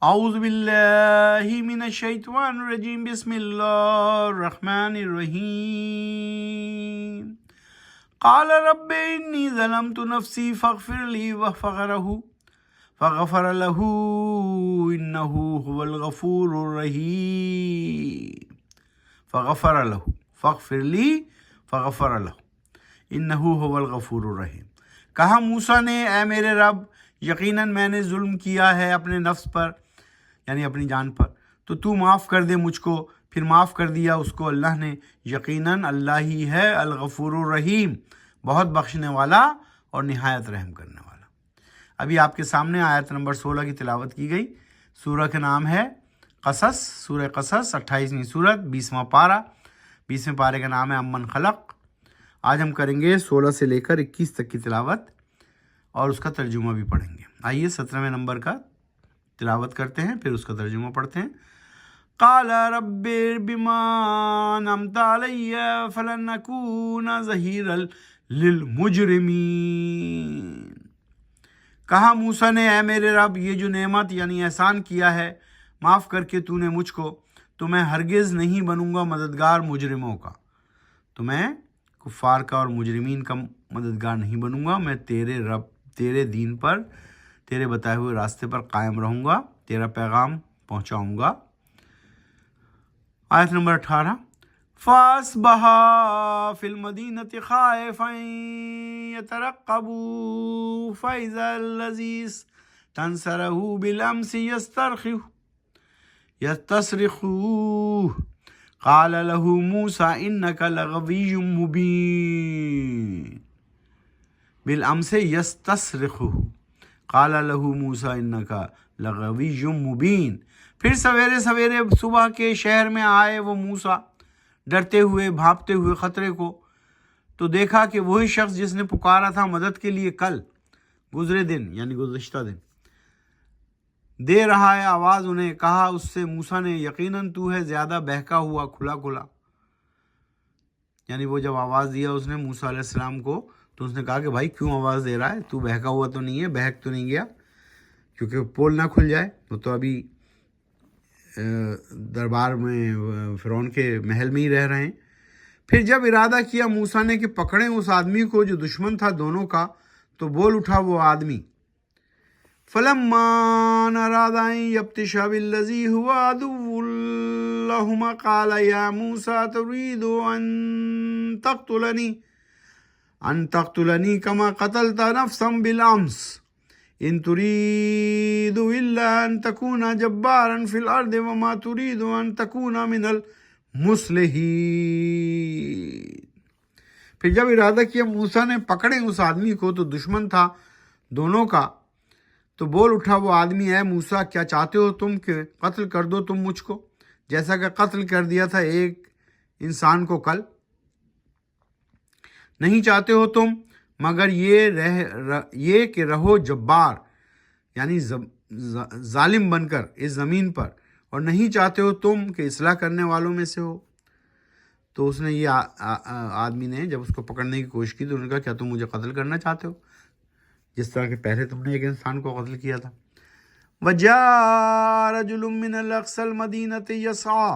اعوذ باللہ من الشیطان الرجیم بسم اللہ الرحمن الرحیم قال رب انی ظلمت نفسی فاغفر لی فغفر له انہ هو الغفور الرحیم فاغفر لی فغفر له انہ هو الغفور الرحیم۔ کہا موسیٰ نے اے میرے رب یقیناً میں نے ظلم کیا ہے اپنے نفس پر یعنی اپنی جان پر، تو معاف کر دے مجھ کو۔ پھر معاف کر دیا اس کو اللہ نے۔ یقیناً اللہ ہی ہے الغفور الرحیم، بہت بخشنے والا اور نہایت رحم کرنے والا۔ ابھی آپ کے سامنے آیت نمبر 16 کی تلاوت کی گئی۔ سورہ کا نام ہے قصص، سورہ قصص، 28ویں سورت، 20واں پارہ۔ 20ویں پارے کا نام ہے امن خلق۔ آج ہم کریں گے 16 سے لے کر 21 تک کی تلاوت اور اس کا ترجمہ بھی پڑھیں گے۔ آئیے 17ویں نمبر کا تلاوت کرتے ہیں، پھر اس کا ترجمہ پڑھتے ہیں۔ قال رب بما انعمت علی فلن اکون ظہیرا للمجرمین۔ کہا موسیٰ نے اے میرے رب یہ جو نعمت یعنی احسان کیا ہے معاف کر کے تو نے مجھ کو، تو میں ہرگز نہیں بنوں گا مددگار مجرموں کا۔ تو میں کفار کا اور مجرمین کا مددگار نہیں بنوں گا۔ میں تیرے دین پر، تیرے بتائے ہوئے راستے پر قائم رہوں گا، تیرا پیغام پہنچاؤں گا۔ آیت نمبر 18۔ فَأَصْبَحَ فِي الْمَدِينَةِ خَائِفًا يَتَرَقَّبُ فَإِذَا الَّذِي اسْتَنصَرَهُ بِالْأَمْسِ يَسْتَصْرِخُهُ قَالَ لَهُ مُوسَى إِنَّكَ لَغَوِيٌّ مُبِينٌ۔ بِالْأَمْسِ يَسْتَصْرِخُهُ قَالَ لَهُ مُوسَى إِنَّكَ لَغَوِيٌّ مُبِينٌ۔ پھر سویرے سویرے صبح کے شہر میں آئے وہ موسیٰ، ڈرتے ہوئے بھانپتے ہوئے خطرے کو، تو دیکھا کہ وہی شخص جس نے پکارا تھا مدد کے لیے کل گزرے دن یعنی گزشتہ دن، دے رہا ہے آواز انہیں۔ کہا اس سے موسیٰ نے یقیناً تو ہے زیادہ بہکا ہوا کھلا کھلا، یعنی وہ جب آواز دیا اس نے موسیٰ علیہ السلام کو تو اس نے کہا کہ بھائی کیوں آواز دے رہا ہے، تو بہکا ہوا تو نہیں ہے، بہک تو نہیں گیا، کیونکہ پول نہ کھل جائے۔ وہ تو ابھی دربار میں فرعون کے محل میں ہی رہ رہے ہیں۔ پھر جب ارادہ کیا موسیٰ نے کہ پکڑیں اس آدمی کو جو دشمن تھا دونوں کا، تو بول اٹھا وہ آدمی۔ فَلَمَّا أَرَادَ أَن يَبْطِشَ بِالَّذِي هُوَ عَدُوٌّ لَهُمَا قَالَ يَا مُوسَى تُرِيدُ أَن تَقْتُلَنِي كَمَا قَتَلْتَ نَفْسًا بِالْأَمْسِ إِن تُرِيدُ إِلَّا أَن تَكُونَ جَبَّارًا فِي الْأَرْضِ وَمَا تُرِيدُ أَن تَكُونَ مِنَ الْمُصْلِحِينَ۔ پھر جب ارادہ کیا موسیٰ نے پکڑیں اس آدمی کو تو دشمن تھا دونوں کا، تو بول اٹھا وہ آدمی، اے موسیٰ کیا چاہتے ہو تم کہ قتل کر دو تم مجھ کو، جیسا کہ قتل کر دیا تھا ایک انسان کو کل؟ نہیں چاہتے ہو تم مگر یہ کہ رہو جبار یعنی ظالم بن کر اس زمین پر، اور نہیں چاہتے ہو تم کہ اصلاح کرنے والوں میں سے ہو۔ تو اس نے یہ آدمی نے جب اس کو پکڑنے کی کوشش کی تو انہوں نے کہا کیا تم مجھے قتل کرنا چاہتے ہو، جس طرح کہ پہلے تم نے ایک انسان کو قتل کیا تھا۔ وَجَاءَ رَجُلٌ مِّنَ الْأَقْصَى الْمَدِينَةِ يَسْعَىٰ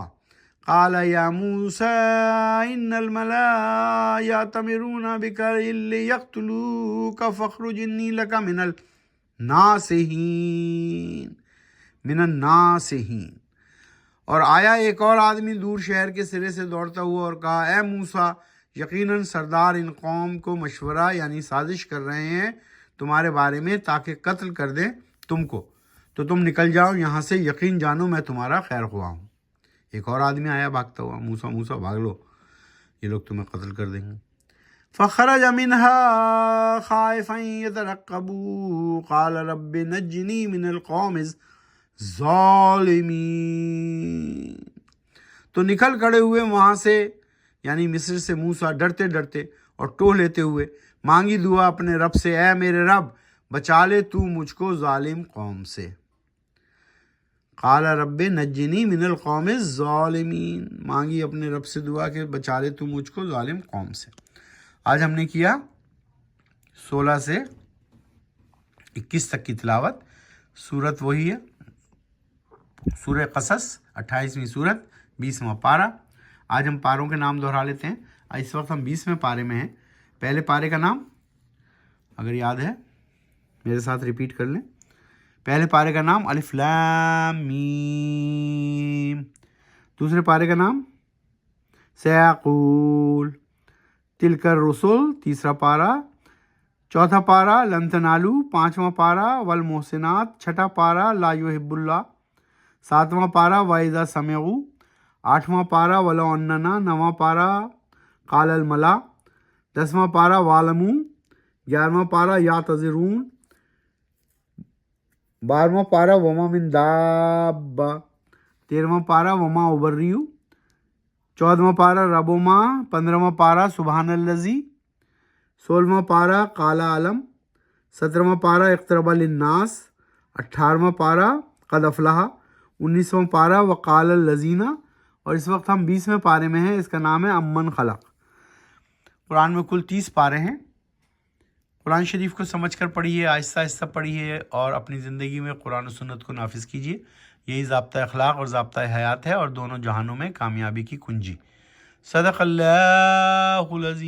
قَالَ يَا مُوسَىٰ إِنَّ الْمَلَأَ يَأْتَمِرُونَ بِكَ لِيَقْتُلُوكَ فَاخْرُجْ إِنِّي لَكَ مِنَ النَّاصِحِينَ۔ اور آیا ایک اور آدمی دور شہر کے سرے سے دوڑتا ہوا اور کہا اے موسیٰ یقیناً سردار ان قوم کو مشورہ یعنی سازش کر رہے ہیں تمہارے بارے میں تاکہ قتل کر دیں تم کو، تو تم نکل جاؤ یہاں سے، یقین جانو میں تمہارا خیر خواہ ہوں۔ ایک اور آدمی آیا بھاگتا ہوا، موسیٰ بھاگ لو، یہ لوگ تمہیں قتل کر دیں گے۔ فخرج منها خائفا يترقب قال رب نجني من القوم الظالمين۔ تو نکل کھڑے ہوئے وہاں سے یعنی مصر سے موسیٰ ڈرتے ڈرتے اور ٹوہ لیتے ہوئے مانگی دعا اپنے رب سے، اے میرے رب بچا لے تو مجھ کو ظالم قوم سے۔ قال رب نجنی من القوم الظالمین، مانگی اپنے رب سے دعا کہ بچا لے تو مجھ کو ظالم قوم سے۔ آج ہم نے کیا 16 سے 21 تک کی تلاوت۔ صورت وہی ہے سورہ قصص 28ویں سورت 20واں پارہ. آج ہم پاروں کے نام دہرا لیتے ہیں. اس وقت ہم 20ویں پارے میں ہیں. پہلے پارے کا نام اگر یاد ہے میرے ساتھ ریپیٹ کر لیں. پہلے پارے کا نام الف لام میم. دوسرے پارے کا نام سیقول تلک الرسل. تیسرا پارہ. چوتھا پارہ لن تنالو. پانچواں پارہ والمحسنات. چھٹا پارہ لا یحب اللہ. ساتواں پارہ وَإِذَا سَمِعُوا. آٹھواں پارہ وَلَوْ أَنَّنَا. نواں پارہ قَالَ الْمَلَأُ. 10واں پارہ وَاعْلَمُوا. 11واں پارہ يَعْتَذِرُونَ. 12واں پارہ وَمَا مِن دَابَّةٍ. 13واں پارہ وَمَا أُبَرِّئُ. 14واں پارہ ربما. 15واں پارہ سبحان الذی. 16واں پارہ قال علم. 17واں پارہ اقترب للناس. 18واں پارہ قد افلح. 19واں پارہ وقال الذین. اور اس وقت ہم 20ویں پارے میں ہیں. اس کا نام ہے امن خلق. قرآن میں کل 30 پارے ہیں. قرآن شریف کو سمجھ کر پڑھیے، آہستہ آہستہ پڑھیے اور اپنی زندگی میں قرآن و سنت کو نافذ کیجیے. یہی ضابطہ اخلاق اور ضابطہ حیات ہے اور دونوں جہانوں میں کامیابی کی کنجی. صدق اللہ العظیم.